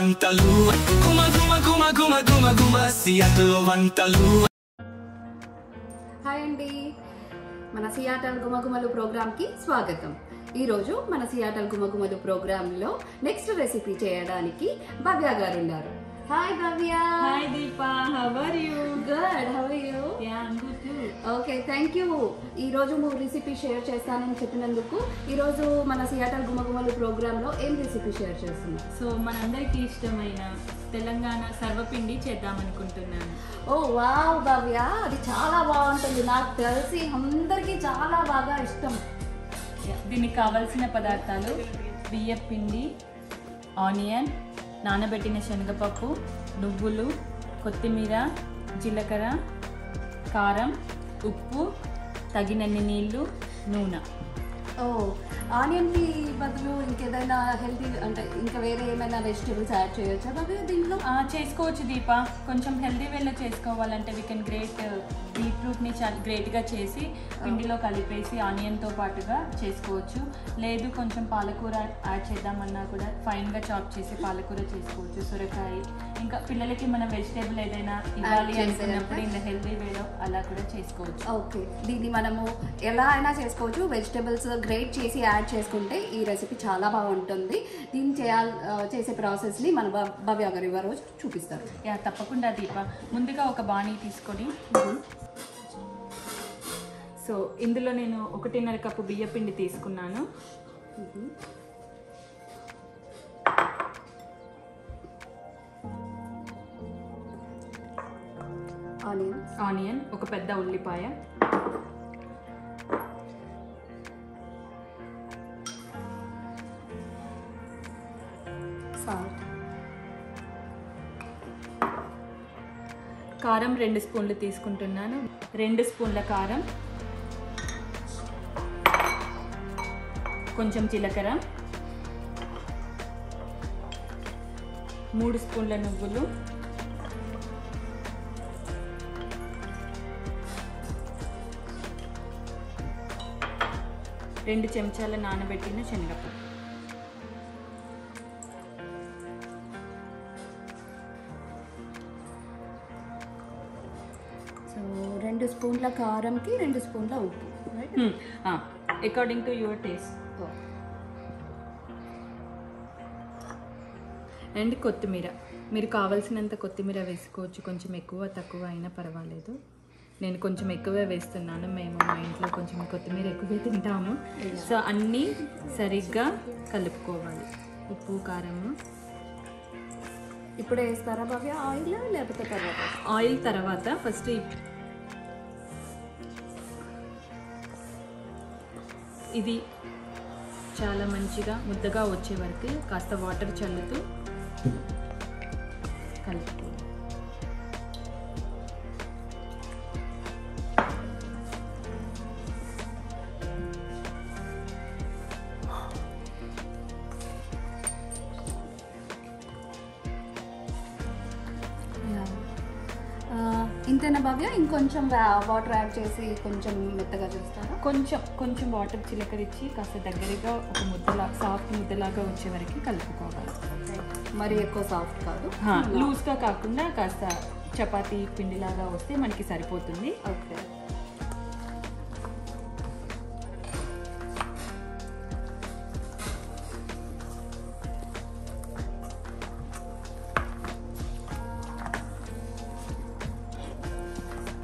వంటలు గుమ గుమ గుమ గుమ గుమ గుమ సియాటల్ వంటలు. హాయ్ అండి, మన సియాటల్ గుమగుమలు ప్రోగ్రామ్కి స్వాగతం. ఈరోజు మన సియాటల్ గుమగుమలు ప్రోగ్రాంలో నెక్స్ట్ రెసిపీ చేయడానికి భవ్య గారు ఉన్నారు. Hi Bhavya. Hi Deepa, how are you? Good, how are you? Yeah, I am good too. Okay, thank you. ఈరోజు నువ్వు రెసిపీ షేర్ చేస్తానని చెప్పినందుకు. ఈరోజు మన సియాటల్ గుమగుమలు ప్రోగ్రాంలో ఏం రెసిపీ షేర్ చేస్తున్నావు? సో మనందరికీ ఇష్టమైన తెలంగాణ సర్వపిండి చేద్దామనుకుంటున్నాను. ఓ వావ్ భవ్య, అది చాలా బాగుంటుంది. నాకు తెలిసి అందరికీ చాలా బాగా ఇష్టం. దీనికి కావలసిన పదార్థాలు: బియ్యపిండి, ఆనియన్, నానబెట్టిన శనగపప్పు, నువ్వులు, కొత్తిమీర, జీలకర్ర, కారం, ఉప్పు, తగినన్ని నీళ్ళు, నూనె. ఓ, ఆనియన్కి బదులు ఇంకేదైనా హెల్తీ అంటే ఇంకా వేరే ఏమైనా వెజిటేబుల్స్ యాడ్ చేయొచ్చా భవ్య దీంట్లో? చేసుకోవచ్చు దీపా. కొంచెం హెల్దీ వేలో చేసుకోవాలంటే వీ కెన్ బీట్రూట్ని చాలా గ్రేట్గా చేసి పిండిలో కలిపేసి ఆనియన్తో పాటుగా చేసుకోవచ్చు. లేదు కొంచెం పాలకూర యాడ్ చేద్దామన్నా కూడా ఫైన్గా చాప్ చేసి పాలకూర చేసుకోవచ్చు. సొరకాయ, ఇంకా పిల్లలకి మనం వెజిటేబుల్ ఏదైనా ఇవ్వాలి అనుకున్నప్పుడు ఇన్ హెల్దీ వేలో అలా కూడా చేసుకోవచ్చు. ఓకే, దీన్ని మనము ఎలా అయినా చేసుకోవచ్చు. వెజిటేబుల్స్ గ్రేట్ చేసి యాడ్ చేసుకుంటే ఈ రెసిపీ చాలా బాగుంటుంది. దీన్ని చేసే ప్రాసెస్ని మన భవ్య గారు రోజు చూపిస్తారు. యా, తప్పకుండా దీప. ముందుగా ఒక బాణీ తీసుకొని, సో ఇందులో నేను 1.5 కప్పు బియ్యపిండి తీసుకున్నాను. ఆనియన్, ఒక పెద్ద ఉల్లిపాయ, కారం 2 స్పూన్లు తీసుకుంటున్నాను. 2 స్పూన్ల కారం, కొంచెం జీలకర్ర, 3 స్పూన్ల నువ్వులు, 2 చెంచాల నానబెట్టిన శనగపప్పు. సో 2 స్పూన్ల కారంకి 2 స్పూన్ల ఉప్పు, according to your taste. And కొత్తిమీర, మీరు కావాల్సినంత కొత్తిమీర వేసుకోవచ్చు. కొంచెం ఎక్కువ తక్కువ అయినా పర్వాలేదు. నేను కొంచెం ఎక్కువే వేస్తున్నాను. మేము మా ఇంట్లో కొంచెం కొత్తిమీర ఎక్కువే తింటాము. సో అన్నీ సరిగ్గా కలుపుకోవాలి. ఉప్పు, కారము. ఇప్పుడే వేస్తారా భవ్య ఆయిల్ లేకపోతే తర్వాత? ఆయిల్ తర్వాత. ఫస్ట్ ఇది చాలా మంచిగా ముద్దగా వచ్చే వరకు కాస్త వాటర్ చల్లుతూ కలుపుకోవాలి. ఇంతేనా భవ్య? ఇంకొంచెం వాటర్ యాడ్ చేసి కొంచెం మెత్తగా చేస్తారా? కొంచెం వాటర్ చిలకరించి కాస్త దగ్గరగా ఒక సాఫ్ట్ ముద్దలాగా వచ్చే వరకు కలుపుకోవాలి. మరి ఎక్కువ సాఫ్ట్ కాదు, లూజ్గా కాకుండా కాస్త చపాతీ పిండిలాగా వస్తే మనకి సరిపోతుంది. ఓకే.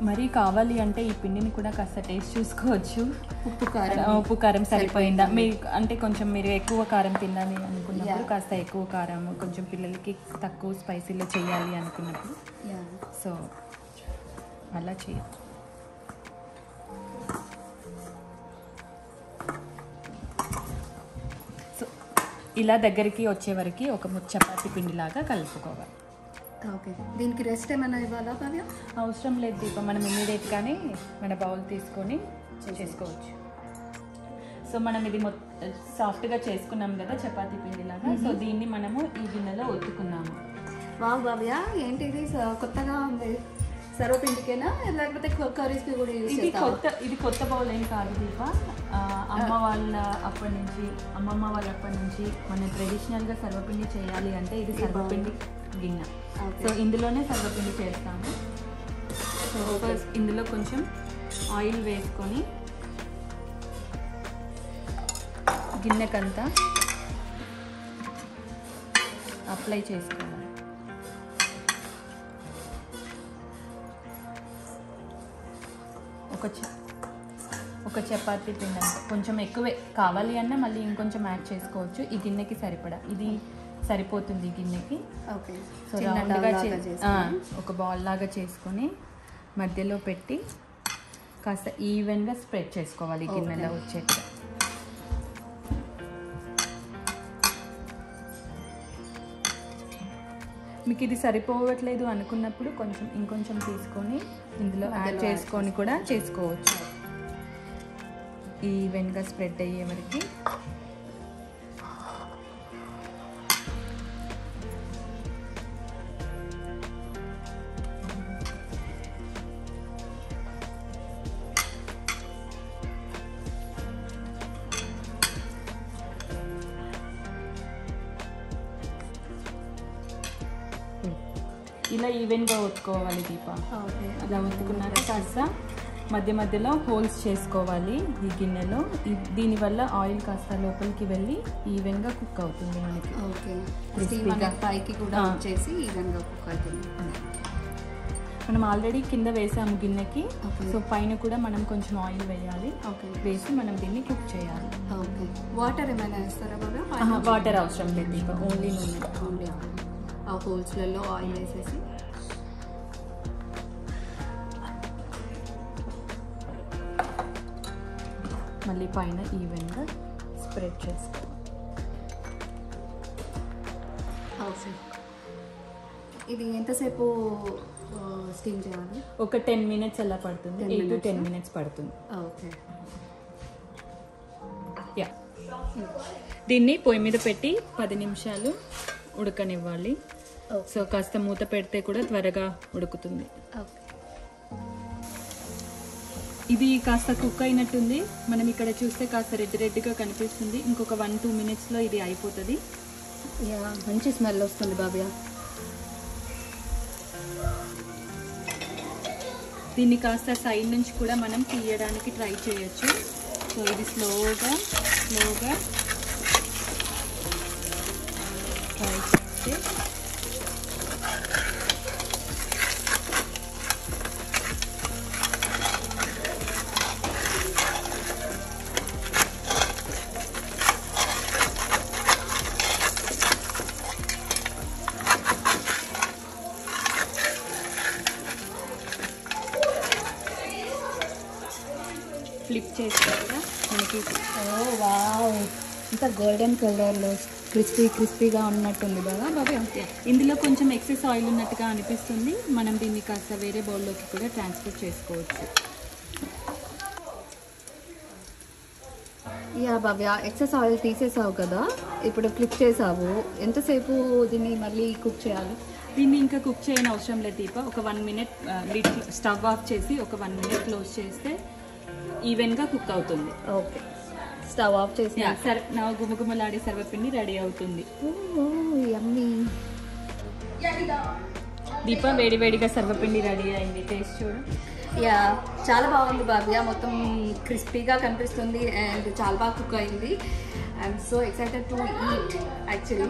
మరీ కావాలి అంటే ఈ పిండిని కూడా కాస్త టేస్ట్ చూసుకోవచ్చు. ఉప్పు కారం సరిపోయిందా మీకు అంటే కొంచెం మీరు ఎక్కువ కారం తినాలి అనుకున్నప్పుడు కాస్త ఎక్కువ కారం, కొంచెం పిల్లలకి తక్కువ స్పైసీలో చేయాలి అనుకున్నప్పుడు సో అలా చేయాలి. సో ఇలా దగ్గరికి వచ్చే వరకు ఒక చపాతీ పిండిలాగా కలుపుకోవాలి. ఓకే, దీనికి రెస్ట్ ఏమైనా ఇవ్వాలా భవ్య? అవసరం లేదు దీప, మనం ఇమ్మీడియట్గానే మన బౌల్ తీసుకొని చేసుకోవచ్చు. సో మనం ఇది సాఫ్ట్గా చేసుకున్నాం కదా చపాతీ పిండిలాగా. సో దీన్ని మనము ఈ గిన్నెలో ఒత్తుకున్నాము. వావ్ భవ్య, ఏంటిది కొత్తగా ఉంది. సర్వపిండికేనా లేకపోతే కర్రీస్కి కూడా యూజ్ చేస్తావా? ఇది కొత్త బౌల్ ఏం కాదు దీప. అమ్మమ్మ వాళ్ళ అప్పటి నుంచి మన ట్రెడిషనల్గా సర్వపిండి చేయాలి అంటే ఇది సర్వపిండి గిన్నె. సో ఇందులోనే సర్వపిండి చేస్తాము. సో ఫస్ట్ ఇందులో కొంచెం ఆయిల్ వేసుకొని గిన్నెకంతా అప్లై చేసుకోవాలి. ఒక చపాతీ పిండి అంతే, కొంచెం ఎక్కువే కావాలి అన్నా మళ్ళీ ఇంకొంచెం యాడ్ చేసుకోవచ్చు. ఈ గిన్నెకి సరిపడా ఇది సరిపోతుంది గిన్నెకి. ఓకే. సో రౌండ్గా ఒక బాల్ లాగా చేసుకొని మధ్యలో పెట్టి కాస్త ఈవెన్గా స్ప్రెడ్ చేసుకోవాలి గిన్నెలో వచ్చేట్టు. మీకు ఇది సరిపోవట్లేదు అనుకున్నప్పుడు ఇంకొంచెం తీసుకొని ఇందులో యాడ్ చేసుకొని కూడా చేసుకోవచ్చు. ఈవెన్గా స్ప్రెడ్ అయ్యే వరకు ఇలా ఈవెన్గా ఒత్తుకోవాలి దీప. అలా ఒత్తుకున్నాక కాస్త మధ్యలో హోల్స్ చేసుకోవాలి ఈ గిన్నెలో. దీనివల్ల ఆయిల్ కాస్త లోపలికి వెళ్ళి ఈవెన్గా కుక్ అవుతుంది మనకి. ఓకే. పైకి కూడా వచ్చేసి ఈవెన్గా కుక్ అవుతుంది. మనం ఆల్రెడీ కింద వేసాము గిన్నెకి. సో పైన కూడా మనం కొంచెం ఆయిల్ వేయాలి. వేసి మనం దీన్ని కుక్ చేయాలి. ఓకే. వాటర్ ఏమైనా వేస్తారా బాబా? వాటర్ అవసరం లేదు దీప, ఓన్లీ ఓన్లీ ఆ హోల్స్లలో ఆయిల్ వేసేసి మళ్ళీ పైన ఈవెన్గా స్ప్రెడ్ చేసుకోవాలి. ఇది ఎంతసేపు స్టీమ్ చేయాలి? ఒక 10 minutes అలా పడుతుంది. 8 to 10 minutes పడుతుంది. ఓకే. యా, దీన్ని పొయ్యి మీద పెట్టి 10 నిమిషాలు ఉడకనివ్వాలి. సో కాస్త మూత పెడితే కూడా త్వరగా ఉడుకుతుంది. ఇది కాస్త కుక్ అయినట్టుంది. మనం ఇక్కడ చూస్తే కాస్త రెడ్గా కనిపిస్తుంది. ఇంకొక 1-2 minutesలో ఇది అయిపోతుంది. మంచి స్మెల్ వస్తుంది బాబయ్య. దీన్ని కాస్త సైడ్ నుంచి కూడా మనం తీయడానికి ట్రై చేయొచ్చు. సో ఇది స్లోగా ట్రై చేస్తే ఫ్లిప్ చేస్తాక మనకి వావ్, ఇంత గోల్డెన్ కలర్లో క్రిస్పీగా ఉన్నట్టుంది బాగా బాబా. ఇందులో కొంచెం ఎక్సెస్ ఆయిల్ ఉన్నట్టుగా అనిపిస్తుంది. మనం దీన్ని కాస్త వేరే బౌల్లోకి కూడా ట్రాన్స్ఫర్ చేసుకోవచ్చు. యా బాబా, ఎక్సెస్ ఆయిల్ తీసేసావు కదా, ఇప్పుడు ఫ్లిప్ చేసావు. ఎంతసేపు దీన్ని మళ్ళీ కుక్ చేయాలి? దీన్ని ఇంకా కుక్ చేయని అవసరం లేదు దీప. ఒక 1 minute లిడ్ స్టవ్ ఆఫ్ చేసి ఒక 1 minute క్లోజ్ చేస్తే ఈవెన్గా కుక్ అవుతుంది. ఓకే. స్టవ్ ఆఫ్ చేసి నా గుమగుమలాడే సర్వపిండి రెడీ అవుతుంది. యమ్మీ. దీప వేడివేడిగా సర్వపిండి రెడీ అయింది. టేస్ట్ చూడు. యా, చాలా బాగుంది బాబియా. మొత్తం క్రిస్పీగా కనిపిస్తుంది అండ్ చాలా బాగా కుక్ అయింది. I'm so excited to eat actually.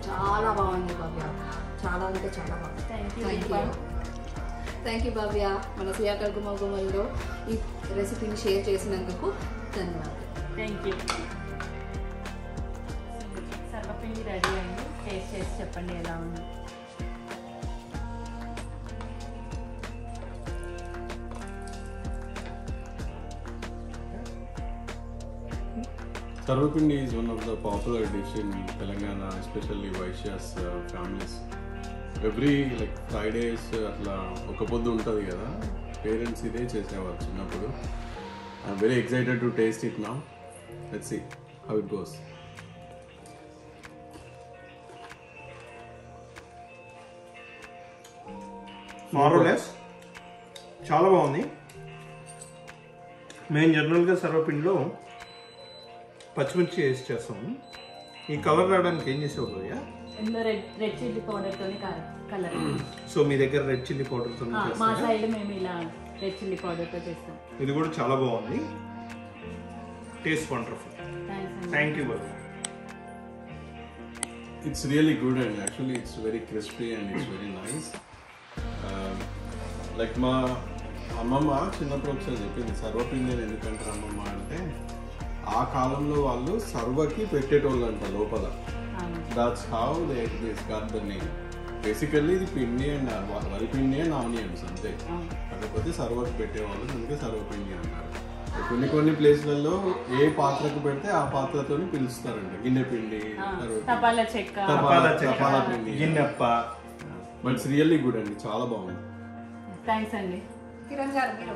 చాలా బాగుంది బాబియా, చాలా అంటే చాలా బాగుంది. Thank you Babiya. మన సియాటల్ గుమగుమల్లో ఈ రెసిపీని షేర్ చేసినందుకు ధన్యవాదాలు. Thank you. సర్వపిండి రెడీ అయింది. టేస్ట్ చేసి చెప్పండి ఎలా ఉంది. Sarvapindi is one of the popular dish in Telangana, especially Vaishyas families. Every Fridays atla oka poddu untadi kada, parents ide chesevaru chinnappudu. I'm very excited to taste it now. Let's see. how it goes. More or less చాలా బాగుంది. మేము జనరల్గా సర్వపిండిలో పచ్చిమిర్చి వేసి చేస్తాము. ఈ colour రావడానికి ఏం చేసేవాళ్ళు భయ్యా? ఇందులో రెడ్ చిల్లీ పౌడర్తో కలర్. సో మీ దగ్గర రెడ్ చిల్లీ పౌడర్తో మా సైడ్ మేము ఇలా రెడ్ చిల్లీ పౌడర్తో చేస్తాం. ఇది కూడా చాలా బాగుంది. Taste wonderful. థ్యాంక్ యూ భయ్యా. It's really good and actually it's very crispy and it's very nice. Like మా అమ్మమ్మ చిన్నప్పుడు ఒకసారి చెప్పింది సర్వపిండి అని ఎందుకంటారు అమ్మమ్మ అంటే ఆ కాలంలో వాళ్ళు సర్వకి పెట్టేటోళ్ళు అంట లోపల. That's how they got the name. Basically ఇది పిండి అండ్ వరిపిండి అండ్ ఆనియన్స్ అంతే. కాకపోతే సర్వకి పెట్టేవాళ్ళు అందుకే సర్వపిండి అన్నారు. కొన్ని ప్లేస్లలో ఏ పాత్రకు పెడితే ఆ పాత్రతో పిలుస్తారంట. గిన్నె పిండి, తపాలా చెక్క, తపాలా పిండి, గిన్నెప్ప. బట్ ఇట్స్ రియల్లీ గుడ్ అండి, చాలా బాగుంది. థ్యాంక్స్ అండి. కిరణ్ గారు మీరు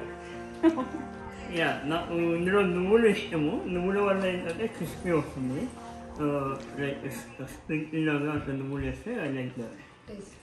నాకు ఇందులో నువ్వులు ఇష్టము. నువ్వుల వల్ల ఏంటంటే క్రిస్పీ వస్తుంది. లైక్ స్ప్రింకిల్ లాగా అంత నువ్వులు వేస్తే ఐ లైక్ దట్. టేస్ట్